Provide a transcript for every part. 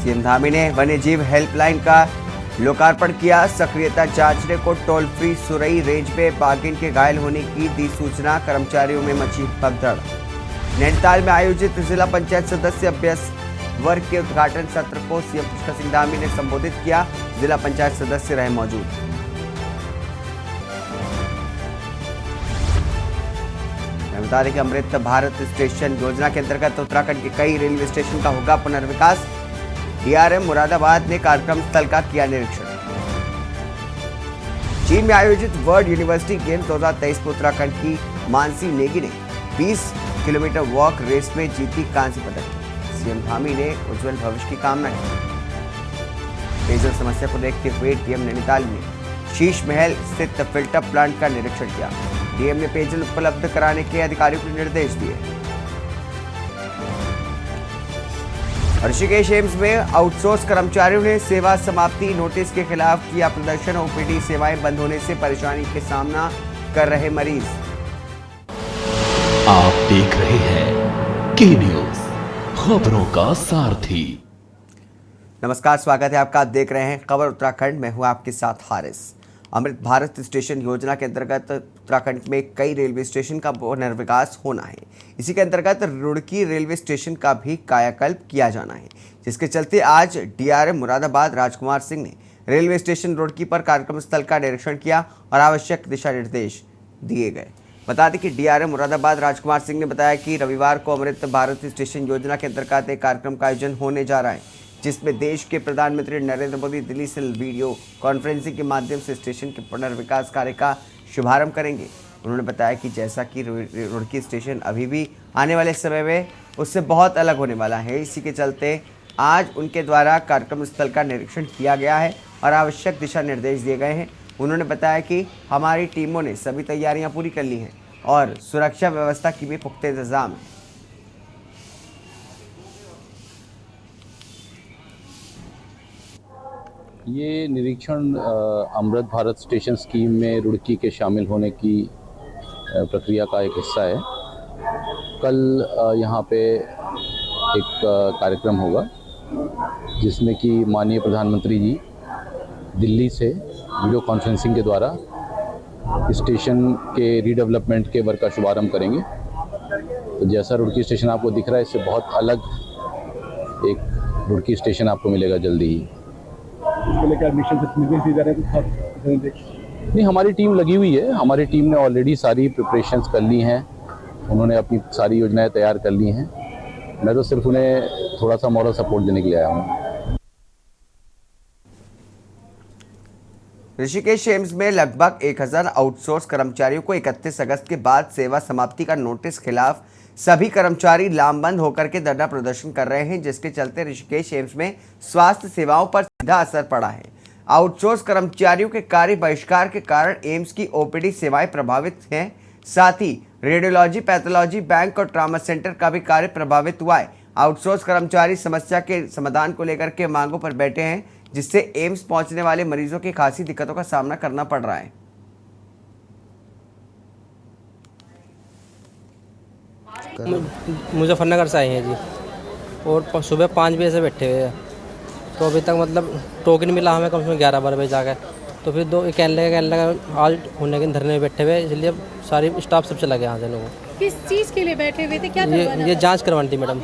CM Dhami ने वन्यजीव helpline का लोकार्पण किया। सक्रियता जांचने को टोल फ्री सुरई रेंज में बाघिन के घायल होने की दी सूचना। कर्मचारियों में मची भगदड़। नैनीताल में आयोजित जिला पंचायत सदस्य अभ्यास वर्ग के उद्घाटन सत्र को सीएम पुष्कर सिंह धामी ने संबोधित किया। जिला पंचायत सदस्य रहे मौजूद। बता दें कि अमृत भारत स्टेशन योजना के अंतर्गत उत्तराखंड के कई रेलवे स्टेशन का होगा पुनर्विकास। डीआरएम मुरादाबाद ने कार्यक्रम स्थल का किया निरीक्षण। चीन में आयोजित वर्ल्ड यूनिवर्सिटी गेम्स 2023 में उत्तराखंड की मानसी नेगी ने 20 किलोमीटर वॉक रेस में जीती कांस्य पदक। सीएम धामी ने उज्जवल भविष्य की कामना की। पेयजल समस्या को देखते हुए डीएम नैनीताल में शीश महल स्थित फिल्टर प्लांट का निरीक्षण किया। डीएम ने पेयजल उपलब्ध कराने के अधिकारियों को निर्देश दिए। ऋषिकेश एम्स में आउटसोर्स कर्मचारियों ने सेवा समाप्ति नोटिस के खिलाफ किया प्रदर्शन। ओपीडी सेवाएं बंद होने से परेशानी के सामना कर रहे मरीज। आप देख रहे हैं के न्यूज, खबरों का सारथी। नमस्कार, स्वागत है आपका। आप देख रहे हैं खबर उत्तराखंड। मैं हूं आपके साथ हारिस। अमृत भारत स्टेशन योजना के अंतर्गत उत्तराखंड में कई रेलवे स्टेशन का पुनर्विकास होना है। इसी के अंतर्गत रुड़की रेलवे स्टेशन का भी कायाकल्प किया जाना है, जिसके चलते आज डीआरएम मुरादाबाद राजकुमार सिंह ने रेलवे स्टेशन रुड़की पर कार्यक्रम स्थल का निरीक्षण किया और आवश्यक दिशा निर्देश दिए गए। बता दें कि डीआरएम मुरादाबाद राजकुमार सिंह ने बताया कि रविवार को अमृत भारत स्टेशन योजना के अंतर्गत एक कार्यक्रम का आयोजन होने जा रहा है, जिसमें देश के प्रधानमंत्री नरेंद्र मोदी दिल्ली से वीडियो कॉन्फ्रेंसिंग के माध्यम से स्टेशन के पुनर्विकास कार्य का शुभारंभ करेंगे। उन्होंने बताया कि जैसा कि रुड़की स्टेशन अभी भी आने वाले समय में उससे बहुत अलग होने वाला है, इसी के चलते आज उनके द्वारा कार्यक्रम स्थल का निरीक्षण किया गया है और आवश्यक दिशा निर्देश दिए गए हैं। उन्होंने बताया कि हमारी टीमों ने सभी तैयारियां पूरी कर ली हैं और सुरक्षा व्यवस्था की भी पुख्ता इंतजाम है। ये निरीक्षण अमृत भारत स्टेशन स्कीम में रुड़की के शामिल होने की प्रक्रिया का एक हिस्सा है। कल यहाँ पे एक कार्यक्रम होगा जिसमें कि माननीय प्रधानमंत्री जी दिल्ली से वीडियो कॉन्फ्रेंसिंग के द्वारा स्टेशन के रीडेवलपमेंट के वर्क का शुभारंभ करेंगे। तो जैसा रुड़की स्टेशन आपको दिख रहा है, इससे बहुत अलग एक रुड़की स्टेशन आपको मिलेगा जल्दी ही। इसके लेकर एडमिशन से निर्देश दिए जा रहे हैं। नहीं, हमारी टीम लगी हुई है। हमारी टीम ने ऑलरेडी सारी प्रिपरेशंस कर ली हैं। उन्होंने अपनी सारी योजनाएं तैयार कर ली हैं। मैं तो सिर्फ उन्हें थोड़ा सा मॉरल सपोर्ट देने के लिए आया हूँ। ऋषिकेश एम्स में लगभग 1000 आउटसोर्स कर्मचारियों को 31 अगस्त के बाद सेवा समाप्ति का नोटिस खिलाफ सभी कर्मचारी लामबंद होकर के धरना प्रदर्शन कर रहे हैं, जिसके चलते ऋषिकेश एम्स में स्वास्थ्य सेवाओं पर सीधा असर पड़ा है। आउटसोर्स कर्मचारियों के कार्य बहिष्कार के कारण एम्स की ओपीडी सेवाएं प्रभावित हैं। साथ ही रेडियोलॉजी, पैथोलॉजी, बैंक और ट्रामा सेंटर का भी कार्य प्रभावित हुआ है। आउटसोर्स कर्मचारी समस्या के समाधान को लेकर के मांगों पर बैठे हैं, जिससे एम्स पहुंचने वाले मरीजों की खासी दिक्कतों का सामना करना पड़ रहा है। मुजफ्फरनगर से आए हैं जी, और सुबह 5 बजे से बैठे हुए हैं। तो अभी तक मतलब टोकन मिला हमें कम से कम 11-12 बजे जाकर। तो फिर कहने लगा आज होने के धरने में बैठे हुए, इसलिए सारी स्टाफ सब चला गया यहाँ से। लोगों किस चीज़ के लिए बैठे हुए थे? क्या ये जाँच करवानी थी मैडम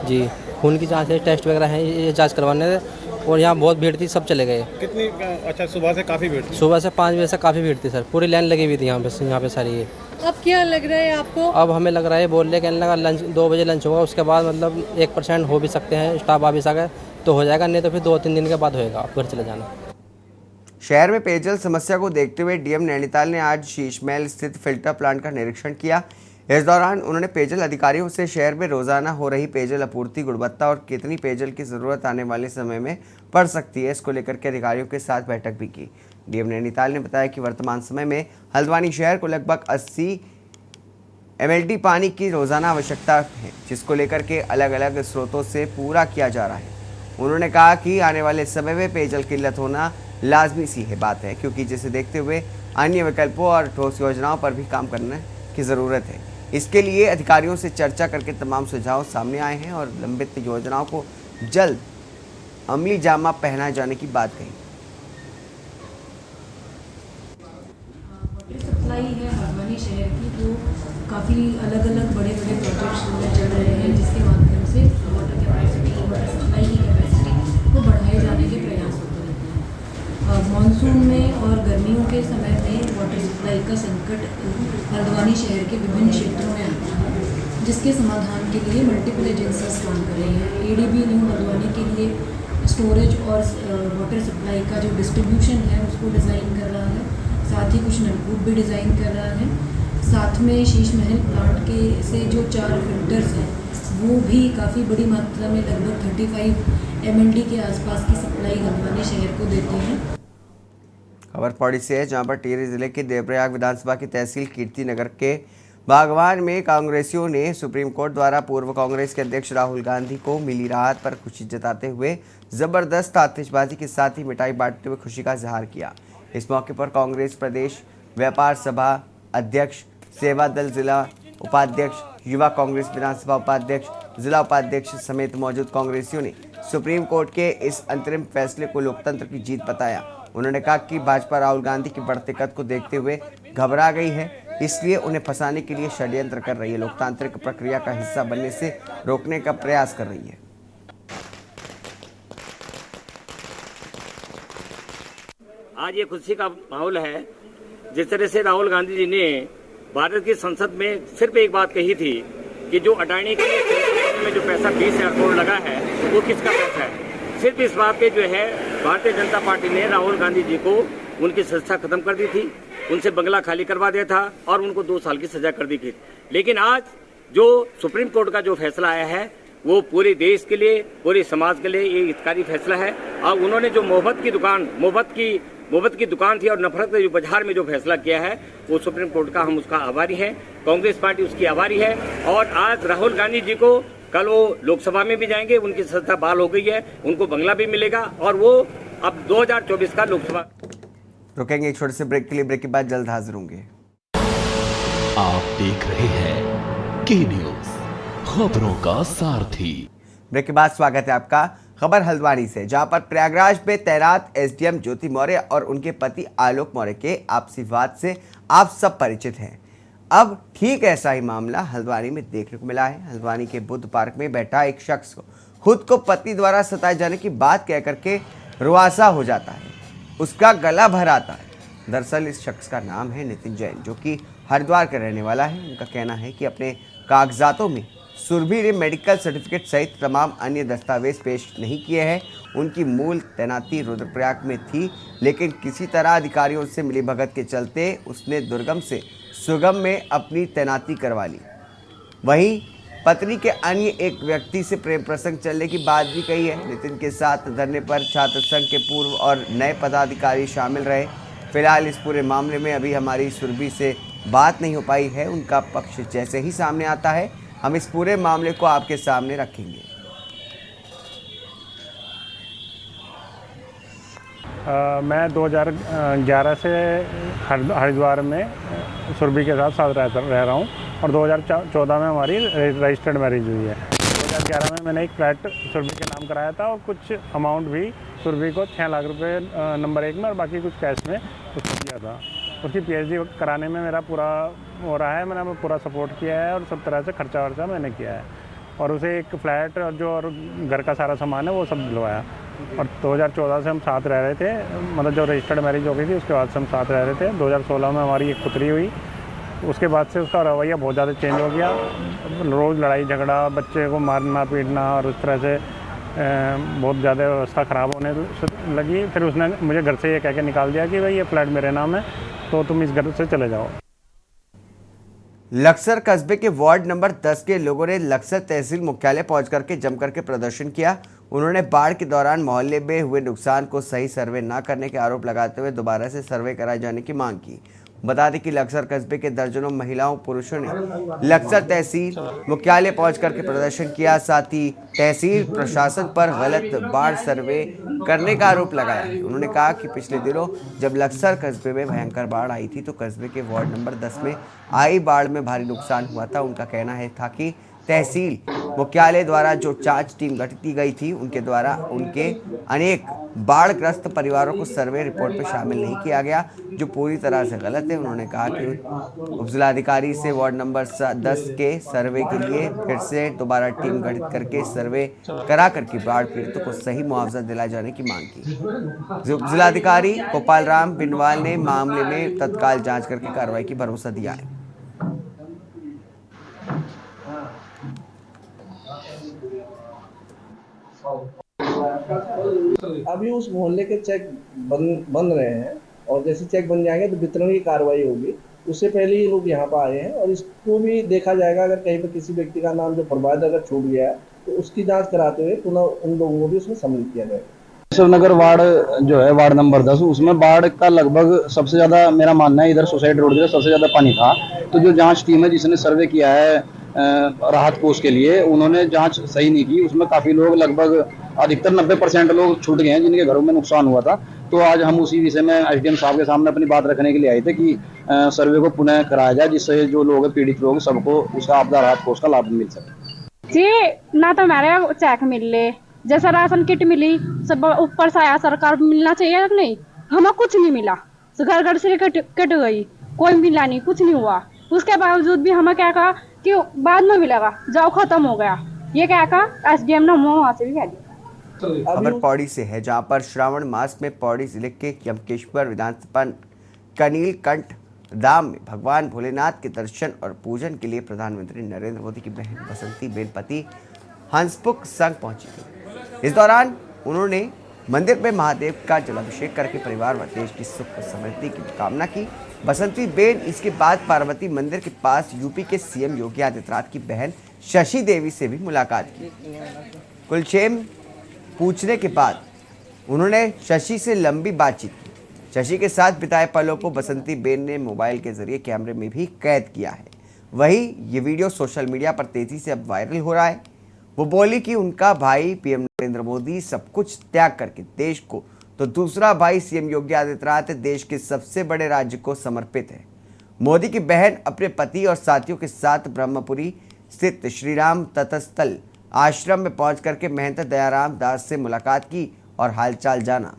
जी, खून की जाँच है, टेस्ट वगैरह है, ये जाँच करवाने थे। और यहाँ बहुत भीड़ थी, सब चले गए। कितनी? अच्छा, सुबह से काफ़ी भीड़ थी। सुबह से 5 बजे से काफ़ी भीड़ थी सर, पूरी लाइन लगी हुई थी यहाँ पे सारी। ये अब क्या लग रहा है आपको? अब हमें लग रहा है, बोल रहे कहने लगा लंच 2 बजे लंच होगा, उसके बाद मतलब 1% हो भी सकते हैं, स्टाफ आ भी सके तो हो जाएगा, नहीं तो फिर 2-3 दिन के बाद होएगा, आप घर चले जाना। शहर में पेयजल समस्या को देखते हुए डीएम नैनीताल ने आज शीश महल स्थित फिल्टर प्लांट का निरीक्षण किया। इस दौरान उन्होंने पेयजल अधिकारियों से शहर में रोजाना हो रही पेयजल आपूर्ति, गुणवत्ता और कितनी पेयजल की जरूरत आने वाले समय में पड़ सकती है, इसको लेकर के अधिकारियों के साथ बैठक भी की। डीएम नैनीताल ने बताया कि वर्तमान समय में हल्द्वानी शहर को लगभग 80 MLD पानी की रोजाना आवश्यकता है, जिसको लेकर के अलग अलग स्रोतों से पूरा किया जा रहा है। उन्होंने कहा कि आने वाले समय में पेयजल किल्लत होना लाजमी सी है बात है, क्योंकि जिसे देखते हुए अन्य विकल्पों और ठोस योजनाओं पर भी काम करने की ज़रूरत है। इसके लिए अधिकारियों से चर्चा करके तमाम सुझाव सामने आए हैं और लंबित योजनाओं को जल्द अमली जामा पहनाए जाने की बात कही। वाटर सप्लाई है हल्द्वानी शहर की, वो काफ़ी अलग अलग बड़े बड़े प्रोजेक्ट्स चल रहे हैं, जिसके माध्यम से वाटर कैपेसिटी, वाटर सप्लाई की कैपेसिटी को बढ़ाए जाने के प्रयास होते रहते हैं। मानसून में और गर्मियों के समय में वाटर सप्लाई का संकट हल्द्वानी शहर के विभिन्न क्षेत्रों में आता है, जिसके समाधान के लिए मल्टीपल एजेंसीज काम कर रही हैं। एडीबी न्यू हल्द्वानी के लिए स्टोरेज और वाटर सप्लाई का जो डिस्ट्रीब्यूशन है उसको डिज़ाइन कर रहा है, साथ ही कुछ नलकूप भी डिज़ाइन कर रहा है। साथ में शीश महल प्लांट के से जो 4 फिल्टर्स हैं वो भी काफ़ी बड़ी मात्रा में लगभग 35 MLD के आसपास की सप्लाई हल्द्वानी शहर को देते हैं। खबर पौड़ी से है, जहां पर टिहरी जिले के देवप्रयाग विधानसभा की तहसील कीर्ति नगर के बागवान में कांग्रेसियों ने सुप्रीम कोर्ट द्वारा पूर्व कांग्रेस के अध्यक्ष राहुल गांधी को मिली राहत पर खुशी जताते हुए जबरदस्त आतिशबाजी के साथ ही मिठाई बांटते हुए खुशी का इजहार किया। इस मौके पर कांग्रेस प्रदेश व्यापार सभा अध्यक्ष, सेवा दल जिला उपाध्यक्ष, युवा कांग्रेस विधानसभा उपाध्यक्ष, जिला उपाध्यक्ष समेत मौजूद कांग्रेसियों ने सुप्रीम कोर्ट के इस अंतरिम फैसले को लोकतंत्र की जीत बताया। उन्होंने कहा कि भाजपा राहुल गांधी के बढ़ते कद को देखते हुए घबरा गई है, इसलिए उन्हें फंसाने के लिए षड्यंत्र कर रही है, लोकतांत्रिक प्रक्रिया का हिस्सा बनने से रोकने का प्रयास कर रही है। आज ये खुशी का माहौल है। जिस तरह से राहुल गांधी जी ने भारत की संसद में सिर्फ एक बात कही थी कि जो अडानी के में जो पैसा 20,000 करोड़ लगा है वो किसका पैसा है। सिर्फ इस बात पे जो है भारतीय जनता पार्टी ने राहुल गांधी जी को उनकी संस्था खत्म कर दी थी, उनसे बंगला खाली करवा दिया था और उनको 2 साल की सजा कर दी थी। लेकिन आज जो सुप्रीम कोर्ट का जो फैसला आया है वो पूरे देश के लिए, पूरे समाज के लिए ये हितकारी फैसला है। और उन्होंने जो मोहब्बत की दुकान थी और नफरत के जो बाजार में जो फैसला किया है वो सुप्रीम कोर्ट का हम उसका आभारी हैं। कांग्रेस पार्टी उसकी आभारी है। और आज राहुल गांधी जी को कल वो लोकसभा में भी जाएंगे, उनकी संस्था बहाल हो गई है, उनको बंगला भी मिलेगा और वो अब 2024 का लोकसभा। रुकेंगे एक छोटे से ब्रेक के लिए, ब्रेक के बाद जल्द हाजिर होंगे। आप देख रहे हैं के न्यूज, खबरों का सारथी। ब्रेक के बाद स्वागत है आपका। खबर हल्द्वानी से, जहां पर प्रयागराज में तैनात एसडीएम ज्योति मौर्य और उनके पति आलोक मौर्य के आपसी विवाद से आप सब परिचित हैं। अब ठीक ऐसा ही मामला हल्द्वानी में देखने को मिला है। हल्द्वानी के बुद्ध पार्क में बैठा एक शख्स को खुद को पति द्वारा सताए जाने की बात कह करके रुआसा हो जाता है, उसका गला भर आता है। दरअसल इस शख्स का नाम है नितिन जैन, जो कि हरिद्वार का रहने वाला है। उनका कहना है कि अपने कागजातों में सुरभि ने मेडिकल सर्टिफिकेट सहित तमाम अन्य दस्तावेज पेश नहीं किए हैं। उनकी मूल तैनाती रुद्रप्रयाग में थी, लेकिन किसी तरह अधिकारियों से मिलीभगत के चलते उसने दुर्गम से सुगम में अपनी तैनाती करवा ली। वहीं पत्नी के अन्य एक व्यक्ति से प्रेम प्रसंग चलने की बात भी कही है। नितिन के साथ धरने पर छात्र संघ के पूर्व और नए पदाधिकारी शामिल रहे। फिलहाल इस पूरे मामले में अभी हमारी सुरभि से बात नहीं हो पाई है। उनका पक्ष जैसे ही सामने आता है हम इस पूरे मामले को आपके सामने रखेंगे। मैं 2011 से हरिद्वार में सुरभि के साथ रह रहा हूँ और 2014 में हमारी रजिस्टर्ड मैरिज हुई है। 2011 में मैंने एक फ्लैट सुरभि के नाम कराया था और कुछ अमाउंट भी सुरभि को 6 लाख रुपए नंबर 1 में और बाकी कुछ कैश में उसको दिया था। उसकी पीएचडी कराने में मेरा पूरा हो रहा है, मैंने पूरा सपोर्ट किया है और सब तरह से खर्चा वर्चा मैंने किया है और उसे एक फ्लैट और जो और घर का सारा सामान है वो सब दिलवाया। और 2014 से हम साथ रह रहे थे, मतलब जो रजिस्टर्ड मैरिज हो गई थी उसके बाद से हम साथ रह रहे थे। 2016 में हमारी एक पुत्री हुई, उसके बाद से उसका रवैया बहुत ज़्यादा चेंज हो गया। रोज़ लड़ाई झगड़ा, बच्चे को मारना पीटना और उस तरह से बहुत ज़्यादा व्यवस्था ख़राब होने लगी। फिर उसने मुझे घर से ये कह के निकाल दिया कि भाई ये फ्लैट मेरे नाम है तो तुम इस घर से चले जाओ। लक्सर कस्बे के वार्ड नंबर 10 के लोगों ने लक्सर तहसील मुख्यालय पहुंच करके जम करके प्रदर्शन किया। उन्होंने बाढ़ के दौरान मोहल्ले में हुए नुकसान को सही सर्वे न करने के आरोप लगाते हुए दोबारा से सर्वे कराए जाने की मांग की। बता दें कि लक्सर कस्बे के दर्जनों महिलाओं पुरुषों ने लक्सर तहसील मुख्यालय पहुंच करके प्रदर्शन किया। साथ ही तहसील प्रशासन पर गलत बाढ़ सर्वे करने का आरोप लगाया है। उन्होंने कहा कि पिछले दिनों जब लक्सर कस्बे में भयंकर बाढ़ आई थी तो कस्बे के वार्ड नंबर 10 में आई बाढ़ में भारी नुकसान हुआ था। उनका कहना है था कि तहसील मुख्यालय द्वारा जो जांच टीम गठित की गई थी उनके द्वारा उनके अनेक बाढ़ग्रस्त परिवारों को सर्वे रिपोर्ट में शामिल नहीं किया गया, जो पूरी तरह से गलत है। उन्होंने कहा कि उपजिलाधिकारी से वार्ड नंबर 10 के सर्वे के लिए फिर से दोबारा टीम गठित करके सर्वे करा करके बाढ़ पीड़ितों को सही मुआवजा दिलाए जाने की मांग की। उपजिलाधिकारी गोपाल राम बिनवाल ने मामले में तत्काल जांच करके कार्रवाई की भरोसा दिया है। अभी उस मोहल्ले के चेक बन रहे हैं और जैसे चेक बन जाएंगे तो वितरण की कार्रवाई होगी। उससे पहले ये लोग यहाँ पर आए हैं और इसको भी देखा जाएगा, अगर कहीं पर किसी व्यक्ति का नाम जो फरमाद अगर छूट गया है तो उसकी जांच कराते हुए पुनः उन लोगों को भी उसमें सम्मिलित किया जाएगा। नगर वार्ड जो है वार्ड नंबर 10, उसमें बाढ़ का लगभग सबसे ज्यादा मेरा मानना है इधर सोसाइटी रोड पे सबसे ज्यादा पानी था। तो जो जांच टीम है जिसने सर्वे किया है राहत कोष के लिए, उन्होंने जांच सही नहीं की। उसमें काफी लोग लगभग अधिकतर 90% लोग छूट गए हैं जिनके घरों में नुकसान हुआ था। तो आज हम उसी विषय में एसडीएम साहब के सामने अपनी बात रखने के लिए आए थे कि सर्वे को पुनः कराया जाए, जिससे जो लोग पीड़ित लोग सबको उसका आपदा राहत कोष का लाभ मिल सके। जी ना तो हमारे चेक मिल ले, जैसे राशन किट मिली सब ऊपर से आया, सरकार मिलना चाहिए नहीं, हमें कुछ नहीं मिला। घर घर से कट गई, कोई मिला नहीं, कुछ नहीं हुआ। उसके बावजूद भी हमें क्या कहा कि बाद में मिलेगा, जाओ खत्म हो गया। ये क्या कहा एसडीएम ने वहां से भी कह दिया। खबर पौड़ी से है, जहां पर श्रावण मास में पौड़ी जिले के यमकेश्वर विधानसभा कनीलकंठ धाम में भगवान भोलेनाथ के दर्शन और पूजन के लिए प्रधानमंत्री नरेंद्र मोदी की बहन बसंती बेन पति हंसमुख संग पहुंची थी। इस दौरान उन्होंने मंदिर में महादेव का जलाभिषेक करके परिवार व देश की सुख समृद्धि की कामना की। बसंती बेन इसके बाद पार्वती मंदिर के पास यूपी के सीएम योगी आदित्यनाथ की बहन शशि देवी से भी मुलाकात की। कुलक्षेम पूछने के बाद उन्होंने शशि से लंबी बातचीत की। शशि के साथ बिताए पलों को बसंती बेन ने मोबाइल के जरिए कैमरे में भी कैद किया है। वहीं ये वीडियो सोशल मीडिया पर तेजी से अब वायरल हो रहा है। वो बोली कि उनका भाई पीएम नरेंद्र मोदी सब कुछ त्याग करके देश को, तो दूसरा भाई सीएम योगी आदित्यनाथ देश के सबसे बड़े राज्य को समर्पित है। मोदी की बहन अपने पति और साथियों के साथ ब्रह्मपुरी स्थित श्रीराम तत्स्थल आश्रम में पहुंच करके महंत दयाराम दास से मुलाकात की और हालचाल जाना।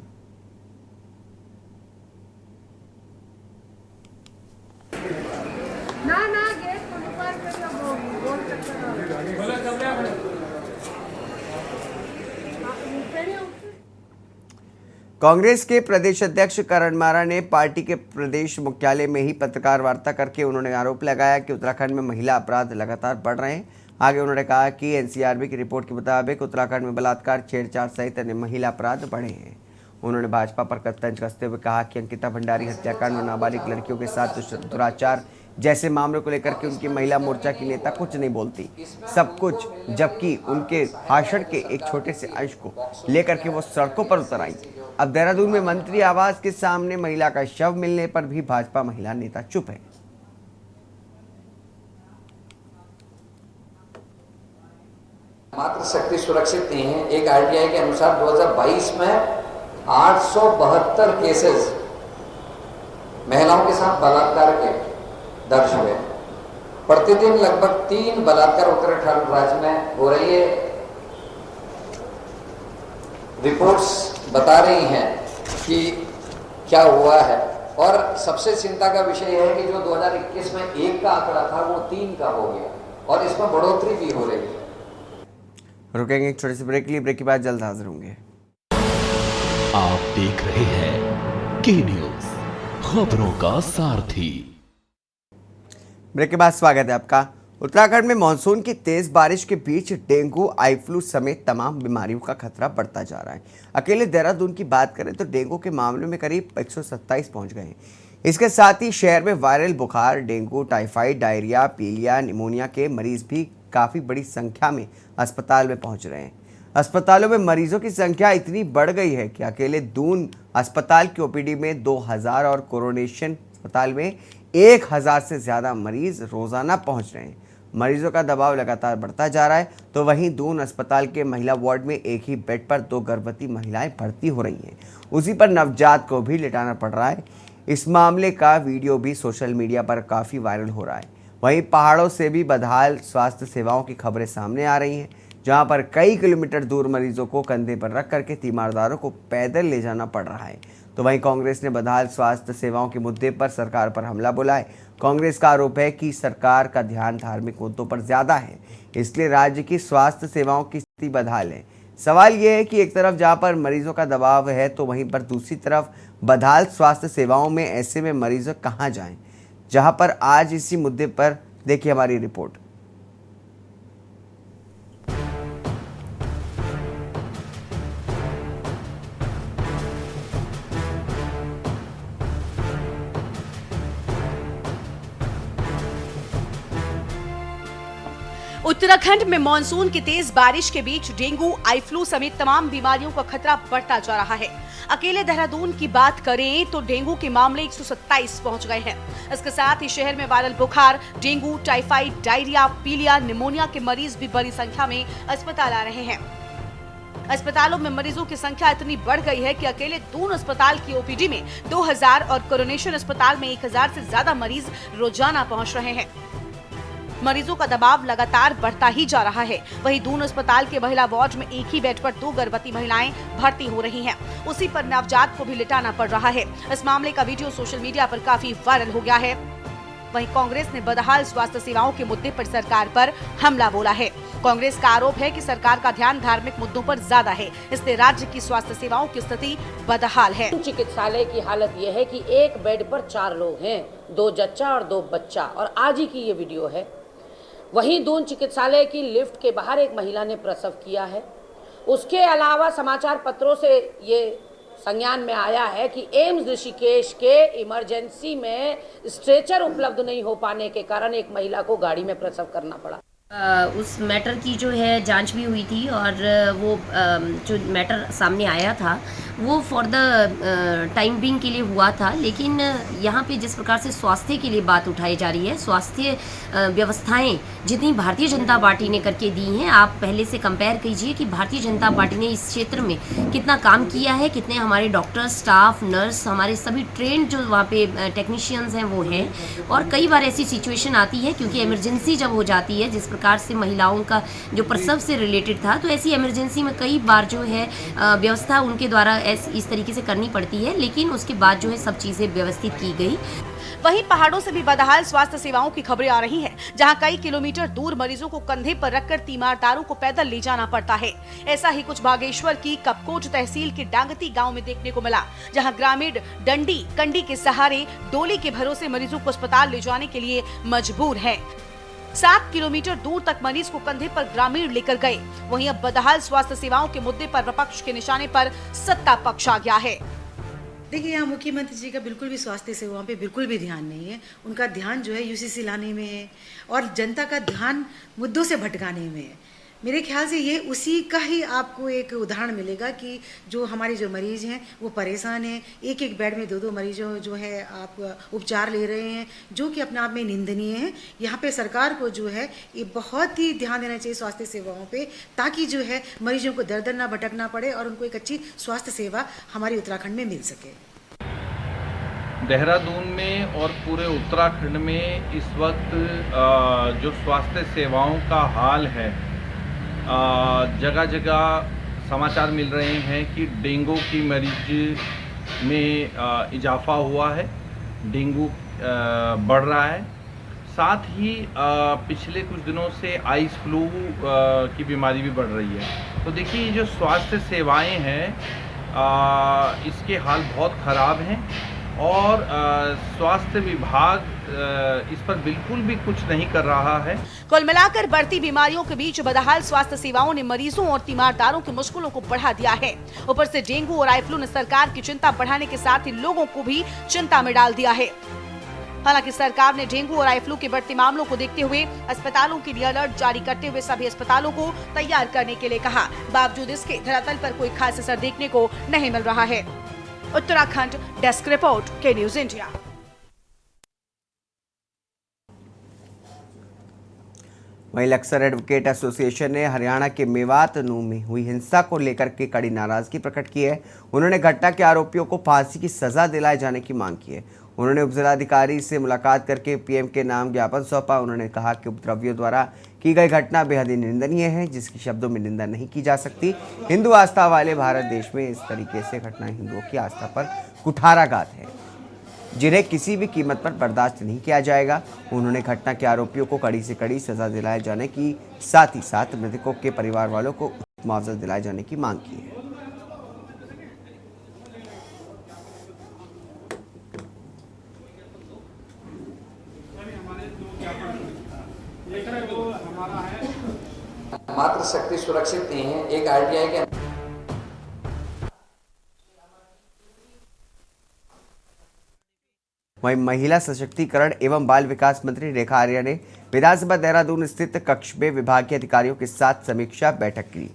कांग्रेस के प्रदेश अध्यक्ष करण मारा ने पार्टी के प्रदेश मुख्यालय में ही पत्रकार वार्ता करके उन्होंने आरोप लगाया कि उत्तराखंड में महिला अपराध लगातार बढ़ रहे हैं। आगे उन्होंने कहा कि एनसीआरबी की रिपोर्ट के मुताबिक उत्तराखंड में बलात्कार, छेड़छाड़ सहित अन्य महिला अपराध बढ़े हैं। उन्होंने भाजपा पर तंज कसते हुए कहा कि अंकिता भंडारी हत्याकांड में नाबालिग लड़कियों के साथ दुराचार जैसे मामलों को लेकर के उनकी महिला मोर्चा की नेता कुछ नहीं बोलती, सब कुछ, जबकि उनके भाषण के एक छोटे से अंश को लेकर के वो सड़कों पर उतर आई। अब देहरादून में मंत्री आवास के सामने महिला का शव मिलने पर भी भाजपा महिला नेता चुप है। मात्र शक्ति सुरक्षित नहीं है। एक आरटीआई के अनुसार 2022 में 872 केसेस महिलाओं के साथ बलात्कार के दर्ज हुए। प्रतिदिन लगभग 3 बलात्कार उत्तराखंड राज्य में हो रही है। रिपोर्ट्स बता रही हैं कि क्या हुआ है, और सबसे चिंता का विषय है कि जो 2021 में 1 का आंकड़ा था वो 3 का हो गया और इसमें बढ़ोतरी भी हो रही है। रुकेंगे एक छोटे से ब्रेक के लिए, ब्रेक के बाद जल्द हाजिर होंगे। आप देख रहे हैं के न्यूज, खबरों का सारथी। ब्रेक के बाद स्वागत है आपका। उत्तराखंड में मानसून की तेज बारिश के बीच डेंगू, आई फ्लू समेत तमाम बीमारियों का खतरा बढ़ता जा रहा है। अकेले देहरादून की बात करें तो डेंगू के मामलों में करीब 127 पहुंच गए हैं। इसके साथ ही शहर में वायरल बुखार, डेंगू, टाइफाइड, डायरिया, पीलिया, निमोनिया के मरीज भी काफ़ी बड़ी संख्या में अस्पताल में पहुंच रहे हैं। अस्पतालों में मरीजों की संख्या इतनी बढ़ गई है कि अकेले दून अस्पताल की ओपीडी में 2000 और कोरोनेशन अस्पताल में 1000 से ज़्यादा मरीज रोज़ाना पहुंच रहे हैं। मरीजों का दबाव लगातार बढ़ता जा रहा है, तो वहीं दून अस्पताल के महिला वार्ड में एक ही बेड पर 2 गर्भवती महिलाएं भर्ती हो रही हैं। उसी पर नवजात को भी लिटाना पड़ रहा है। इस मामले का वीडियो भी सोशल मीडिया पर काफ़ी वायरल हो रहा है। वहीं पहाड़ों से भी बदहाल स्वास्थ्य सेवाओं की खबरें सामने आ रही हैं, जहां पर कई किलोमीटर दूर मरीजों को कंधे पर रख करके तीमारदारों को पैदल ले जाना पड़ रहा है। तो वहीं कांग्रेस ने बदहाल स्वास्थ्य सेवाओं के मुद्दे पर सरकार पर हमला बोला है। कांग्रेस का आरोप है कि सरकार का ध्यान धार्मिक मुद्दों पर ज्यादा है, इसलिए राज्य की स्वास्थ्य सेवाओं की स्थिति बदहाल है। सवाल यह है कि एक तरफ जहां पर मरीजों का दबाव है, तो वहीं पर दूसरी तरफ बदहाल स्वास्थ्य सेवाओं में ऐसे में मरीज कहां जाएं, जहां पर आज इसी मुद्दे पर देखिए हमारी रिपोर्ट। उत्तराखंड में मानसून की तेज बारिश के बीच डेंगू, आई फ्लू समेत तमाम बीमारियों का खतरा बढ़ता जा रहा है। अकेले देहरादून की बात करें तो डेंगू के मामले 127 पहुंच गए हैं। इसके साथ ही शहर में वायरल बुखार, डेंगू, टाइफाइड, डायरिया, पीलिया, निमोनिया के मरीज भी बड़ी संख्या में अस्पताल आ रहे हैं। अस्पतालों में मरीजों की संख्या इतनी बढ़ गई है कि अकेले दून अस्पताल की ओपीडी में 2000 और कोरोनेशन अस्पताल में 1000 से ज्यादा मरीज रोजाना पहुंच रहे हैं। मरीजों का दबाव लगातार बढ़ता ही जा रहा है। वहीं दून अस्पताल के महिला वार्ड में एक ही बेड पर 2 गर्भवती महिलाएं भर्ती हो रही हैं। उसी पर नवजात को भी लिटाना पड़ रहा है। इस मामले का वीडियो सोशल मीडिया पर काफी वायरल हो गया है। वहीं कांग्रेस ने बदहाल स्वास्थ्य सेवाओं के मुद्दे पर सरकार पर हमला बोला है। कांग्रेस का आरोप है कि सरकार का ध्यान धार्मिक मुद्दों पर ज्यादा है, इसलिए राज्य की स्वास्थ्य सेवाओं की स्थिति बदहाल है। चिकित्सालय की हालत यह है कि एक बेड पर 4 लोग हैं, 2 जच्चा और 2 बच्चा, और आज ही की ये वीडियो है। वहीं दून चिकित्सालय की लिफ्ट के बाहर एक महिला ने प्रसव किया है। उसके अलावा समाचार पत्रों से ये संज्ञान में आया है कि एम्स ऋषिकेश के इमरजेंसी में स्ट्रेचर उपलब्ध नहीं हो पाने के कारण एक महिला को गाड़ी में प्रसव करना पड़ा। उस मैटर की जो है जांच भी हुई थी और वो जो मैटर सामने आया था वो फॉर द टाइम बिंग के लिए हुआ था। लेकिन यहाँ पे जिस प्रकार से स्वास्थ्य के लिए बात उठाई जा रही है, स्वास्थ्य व्यवस्थाएं जितनी भारतीय जनता पार्टी ने करके दी हैं, आप पहले से कंपेयर कीजिए कि भारतीय जनता पार्टी ने इस क्षेत्र में कितना काम किया है, कितने हमारे डॉक्टर, स्टाफ, नर्स, हमारे सभी ट्रेंड जो वहाँ पे टेक्नीशियंस हैं वो हैं। और कई बार ऐसी सिचुएशन आती है क्योंकि इमरजेंसी जब हो जाती है, जिस प्रकार से महिलाओं का जो प्रसव से रिलेटेड था, तो ऐसी इमरजेंसी में कई बार जो है व्यवस्था उनके द्वारा इस तरीके से करनी पड़ती है, लेकिन उसके बाद जो है सब चीज़ें व्यवस्थित की गई। वहीं पहाड़ों से भी बदहाल स्वास्थ्य सेवाओं की खबरें आ रही हैं, जहां कई किलोमीटर दूर मरीजों को कंधे पर रखकर तीमारदारों को पैदल ले जाना पड़ता है। ऐसा ही कुछ बागेश्वर की कपकोट तहसील के डांगती गांव में देखने को मिला, जहां ग्रामीण डंडी कंडी के सहारे डोली के भरोसे मरीजों को अस्पताल ले जाने के लिए मजबूर है। 7 किलोमीटर दूर तक मरीज को कंधे पर ग्रामीण लेकर गए। वहीं अब बदहाल स्वास्थ्य सेवाओं के मुद्दे पर विपक्ष के निशाने पर सत्ता पक्ष आ गया है। देखिए, यहाँ मुख्यमंत्री जी का बिल्कुल भी स्वास्थ्य सेवाओं पे बिल्कुल भी ध्यान नहीं है। उनका ध्यान जो है यूसीसी लाने में है और जनता का ध्यान मुद्दों से भटकाने में है। मेरे ख्याल से ये उसी का ही आपको एक उदाहरण मिलेगा कि जो हमारे जो मरीज हैं वो परेशान हैं। एक एक बेड में 2-2 मरीजों जो है आप उपचार ले रहे हैं, जो कि अपने आप में निंदनीय है। यहाँ पे सरकार को जो है ये बहुत ही ध्यान देना चाहिए स्वास्थ्य सेवाओं पे, ताकि जो है मरीजों को दर दर ना भटकना पड़े और उनको एक अच्छी स्वास्थ्य सेवा हमारे उत्तराखंड में मिल सके। देहरादून में और पूरे उत्तराखंड में इस वक्त जो स्वास्थ्य सेवाओं का हाल है, जगह जगह समाचार मिल रहे हैं कि डेंगू की मरीज में इजाफा हुआ है, डेंगू बढ़ रहा है। साथ ही पिछले कुछ दिनों से आइस फ्लू की बीमारी भी बढ़ रही है। तो देखिए, ये जो स्वास्थ्य सेवाएं हैं इसके हाल बहुत ख़राब हैं और स्वास्थ्य विभाग इस पर बिल्कुल भी कुछ नहीं कर रहा है। कुल मिलाकर बढ़ती बीमारियों के बीच बदहाल स्वास्थ्य सेवाओं ने मरीजों और तीमारदारों की मुश्किलों को बढ़ा दिया है। ऊपर से डेंगू और आई फ्लू ने सरकार की चिंता बढ़ाने के साथ ही लोगों को भी चिंता में डाल दिया है। हालांकि सरकार ने डेंगू और आई फ्लू के बढ़ते मामलों को देखते हुए अस्पतालों के लिए अलर्ट जारी करते हुए सभी अस्पतालों को तैयार करने के लिए कहा। बावजूद इसके धरातल पर कोई खास असर देखने को नहीं मिल रहा है। उत्तराखंड डेस्क रिपोर्ट, के न्यूज इंडिया। वहीं लक्सर एडवोकेट एसोसिएशन ने हरियाणा के मेवात नूह में हुई हिंसा को लेकर के कड़ी नाराजगी प्रकट की है। उन्होंने घटना के आरोपियों को फांसी की सजा दिलाए जाने की मांग की है। उन्होंने उपजिलाधिकारी से मुलाकात करके पीएम के नाम ज्ञापन सौंपा। उन्होंने कहा कि उपद्रवियों द्वारा की गई घटना बेहद ही निंदनीय है, जिसकी शब्दों में निंदा नहीं की जा सकती। हिंदू आस्था वाले भारत देश में इस तरीके से घटना हिंदुओं की आस्था पर कुठाराघात है, जिन्हें किसी भी कीमत पर बर्दाश्त नहीं किया जाएगा। उन्होंने घटना के आरोपियों को कड़ी से कड़ी सजा दिलाए जाने की साथ ही साथ मृतकों के परिवार वालों को मुआवजा दिलाए जाने की मांग की है। मातृशक्ति सुरक्षित नहीं है। एक आरटीआई के वहीं महिला सशक्तिकरण एवं बाल विकास मंत्री रेखा आर्या ने विधानसभा देहरादून स्थित कक्ष में विभागीय अधिकारियों के साथ समीक्षा बैठक की।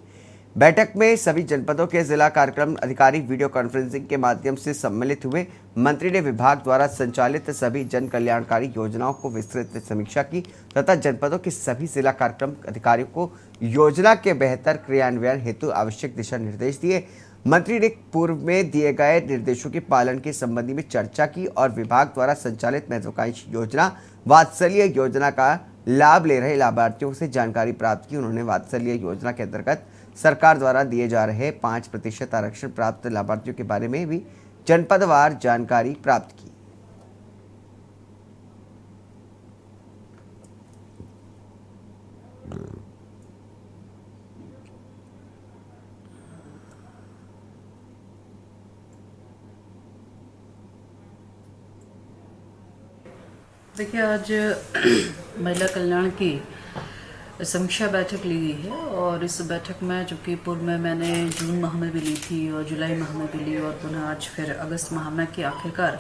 बैठक में सभी जनपदों के जिला कार्यक्रम अधिकारी वीडियो कॉन्फ्रेंसिंग के माध्यम से सम्मिलित हुए। मंत्री ने विभाग द्वारा संचालित सभी जन कल्याणकारी योजनाओं को विस्तृत समीक्षा की तथा जनपदों के सभी जिला कार्यक्रम अधिकारियों को योजना के बेहतर क्रियान्वयन हेतु आवश्यक दिशा निर्देश दिए। मंत्री ने पूर्व में दिए गए निर्देशों के पालन के संबंध में चर्चा की और विभाग द्वारा संचालित महत्वाकांक्षी योजना वात्सल्य योजना का लाभ ले रहे लाभार्थियों से जानकारी प्राप्त की। उन्होंने वात्सल्य योजना के अंतर्गत सरकार द्वारा दिए जा रहे 5% आरक्षण प्राप्त लाभार्थियों के बारे में भी जनपदवार जानकारी प्राप्त की। देखिए, आज महिला कल्याण की समीक्षा बैठक ली गई है और इस बैठक में, जो कि पूर्व में मैंने जून माह में भी ली थी और जुलाई माह में भी ली और पुनः आज फिर अगस्त माह में, के आखिरकार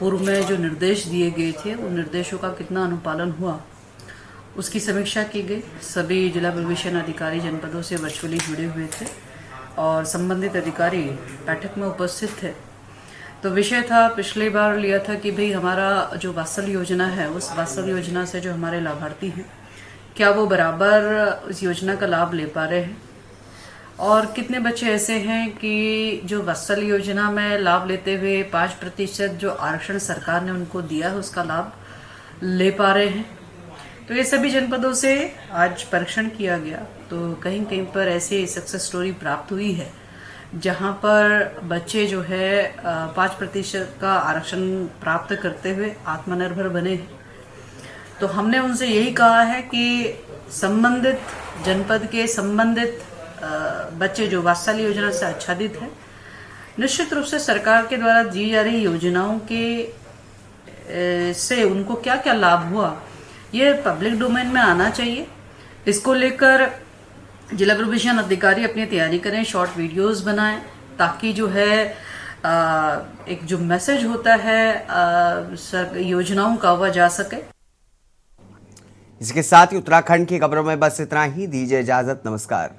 पूर्व में जो निर्देश दिए गए थे उन निर्देशों का कितना अनुपालन हुआ उसकी समीक्षा की गई। सभी जिला प्रशासन अधिकारी जनपदों से वर्चुअली जुड़े हुए थे और संबंधित अधिकारी बैठक में उपस्थित थे। तो विषय था, पिछली बार लिया था कि भाई हमारा जो वात्सल्य योजना है, उस वात्सल्य योजना से जो हमारे लाभार्थी हैं, क्या वो बराबर उस योजना का लाभ ले पा रहे हैं और कितने बच्चे ऐसे हैं कि जो वात्सल्य योजना में लाभ लेते हुए 5% जो आरक्षण सरकार ने उनको दिया है उसका लाभ ले पा रहे हैं। तो ये सभी जनपदों से आज परीक्षण किया गया, तो कहीं कहीं पर ऐसी सक्सेस स्टोरी प्राप्त हुई है जहां पर बच्चे जो है 5% का आरक्षण प्राप्त करते हुए आत्मनिर्भर बने हैं। तो हमने उनसे यही कहा है कि संबंधित जनपद के संबंधित बच्चे जो वात्सल्य योजना से आच्छादित है, निश्चित रूप से सरकार के द्वारा दी जा रही योजनाओं के से उनको क्या क्या लाभ हुआ, ये पब्लिक डोमेन में आना चाहिए। इसको लेकर जिला प्रशासन अधिकारी अपनी तैयारी करें, शॉर्ट वीडियोस बनाएं, ताकि जो है एक जो मैसेज होता है योजनाओं का वह जा सके। इसके साथ ही उत्तराखंड की खबरों में बस इतना ही। दीजिए इजाजत, नमस्कार।